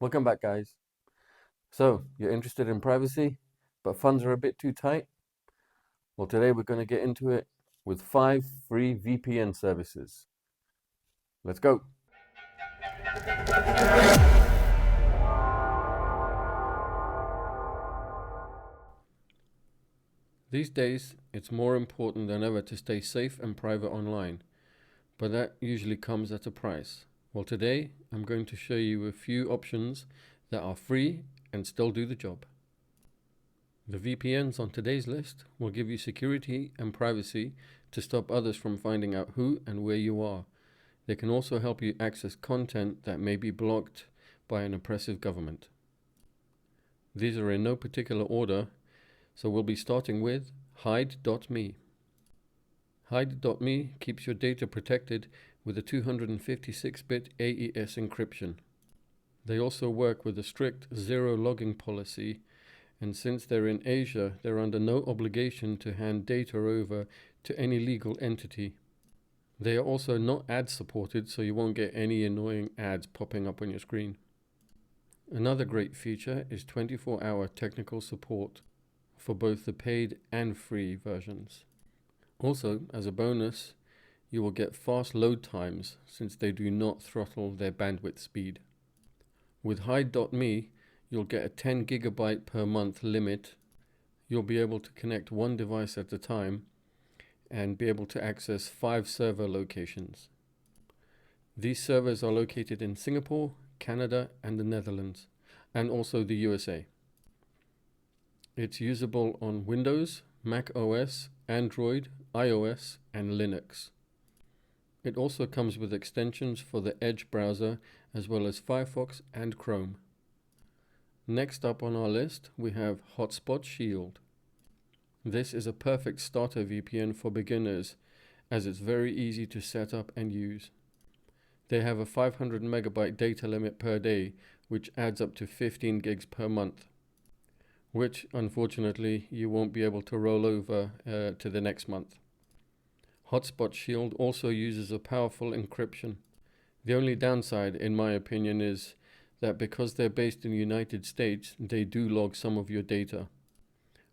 Welcome back, guys. So, you're interested in privacy, but funds are a bit too tight? Well, today we're going to get into it with 5 free VPN services. Let's go. These days, it's more important than ever to stay safe and private online, but that usually comes at a price. Well, today I'm going to show you a few options that are free and still do the job. The VPNs on today's list will give you security and privacy to stop others from finding out who and where you are. They can also help you access content that may be blocked by an oppressive government. These are in no particular order, so we'll be starting with Hide.me. Hide.me keeps your data protected with a 256-bit AES encryption. They also work with a strict zero logging policy, and since they're in Asia, they're under no obligation to hand data over to any legal entity. They are also not ad supported, so you won't get any annoying ads popping up on your screen. Another great feature is 24-hour technical support for both the paid and free versions. Also, as a bonus, you will get fast load times since they do not throttle their bandwidth speed. With Hide.me, you'll get a 10 gigabyte per month limit. You'll be able to connect one device at a time and be able to access 5 server locations. These servers are located in Singapore, Canada, and the Netherlands, and also the USA. It's usable on Windows, Mac OS, Android, iOS, and Linux. It also comes with extensions for the Edge browser as well as Firefox and Chrome. Next up on our list, we have Hotspot Shield. This is a perfect starter VPN for beginners as it's very easy to set up and use. They have a 500 megabyte data limit per day, which adds up to 15 gigs per month, which unfortunately you won't be able to roll over to the next month. Hotspot Shield also uses a powerful encryption. The only downside, in my opinion, is that because they're based in the United States, they do log some of your data.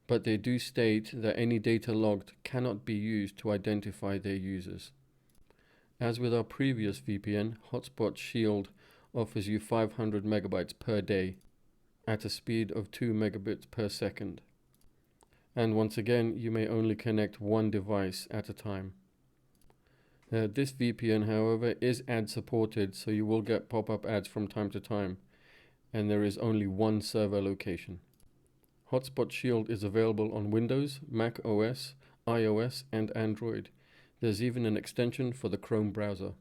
But they do state that any data logged cannot be used to identify their users. As with our previous VPN, Hotspot Shield offers you 500 megabytes per day at a speed of 2 megabits per second. And once again, you may only connect one device at a time. This VPN, however, is ad supported, so you will get pop-up ads from time to time, and there is only one server location. Hotspot Shield is available on Windows, Mac OS, iOS, and Android. There's even an extension for the Chrome browser.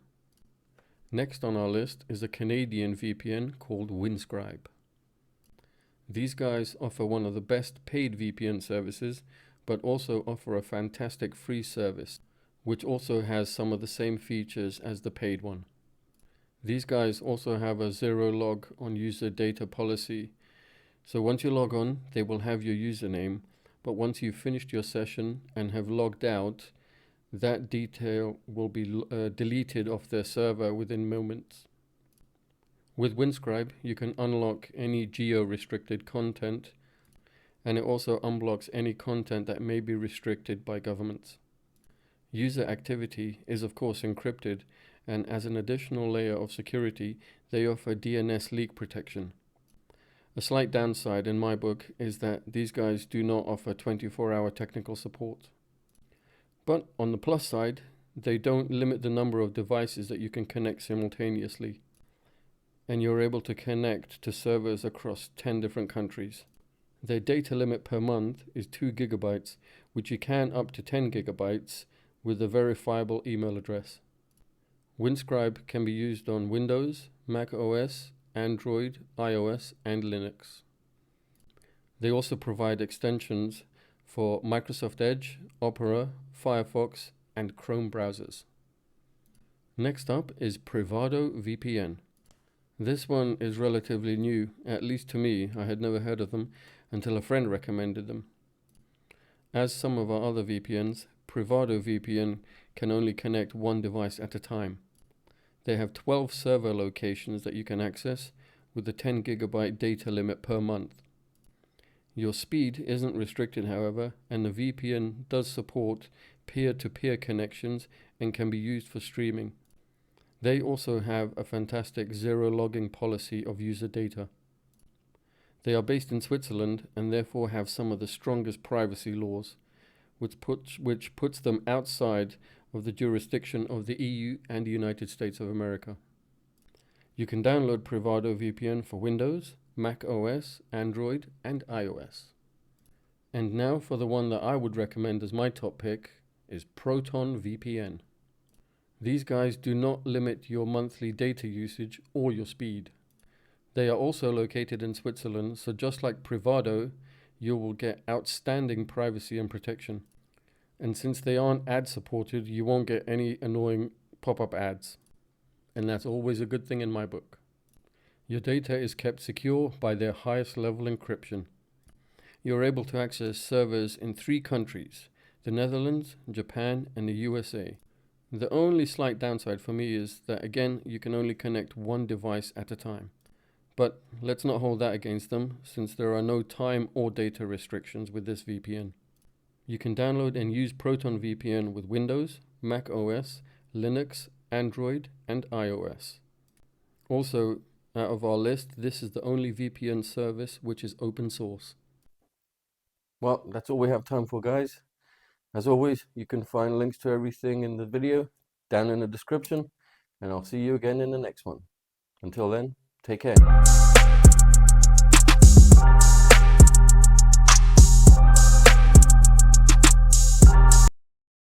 Next on our list is a Canadian VPN called Windscribe. These guys offer one of the best paid VPN services, but also offer a fantastic free service, which also has some of the same features as the paid one. These guys also have a zero log on user data policy. So once you log on, they will have your username, but once you've finished your session and have logged out, that detail will be deleted off their server within moments. With Windscribe, you can unlock any geo-restricted content, and it also unblocks any content that may be restricted by governments. User activity is of course encrypted, and as an additional layer of security, they offer DNS leak protection. A slight downside in my book is that these guys do not offer 24-hour technical support. But on the plus side, they don't limit the number of devices that you can connect simultaneously, and you're able to connect to servers across 10 different countries. Their data limit per month is 2 gigabytes, which you can up to 10 gigabytes with a verifiable email address. Windscribe can be used on Windows, Mac OS, Android, iOS, and Linux. They also provide extensions for Microsoft Edge, Opera, Firefox, and Chrome browsers. Next up is Privado VPN. This one is relatively new, at least to me. I had never heard of them until a friend recommended them. As some of our other VPNs, Privado VPN can only connect one device at a time. They have 12 server locations that you can access, with a 10 gigabyte data limit per month. Your speed isn't restricted, however, and the VPN does support peer-to-peer connections and can be used for streaming. They also have a fantastic zero logging policy of user data. They are based in Switzerland and therefore have some of the strongest privacy laws, which puts them outside of the jurisdiction of the EU and the United States of America. You can download Proton VPN for Windows, Mac OS, Android, and iOS. And now for the one that I would recommend as my top pick is Proton VPN. These guys do not limit your monthly data usage or your speed. They are also located in Switzerland, so just like Privado, you will get outstanding privacy and protection. And since they aren't ad supported, you won't get any annoying pop-up ads. And that's always a good thing in my book. Your data is kept secure by their highest level encryption. You're able to access servers in 3 countries, the Netherlands, Japan, and the USA. The only slight downside for me is that, again, you can only connect one device at a time. But let's not hold that against them, since there are no time or data restrictions with this VPN. You can download and use Proton VPN with Windows, Mac OS, Linux, Android, and iOS. Also, out of our list, this is the only VPN service which is open source. Well, that's all we have time for, guys. As always, you can find links to everything in the video down in the description, and I'll see you again in the next one. Until then, take care.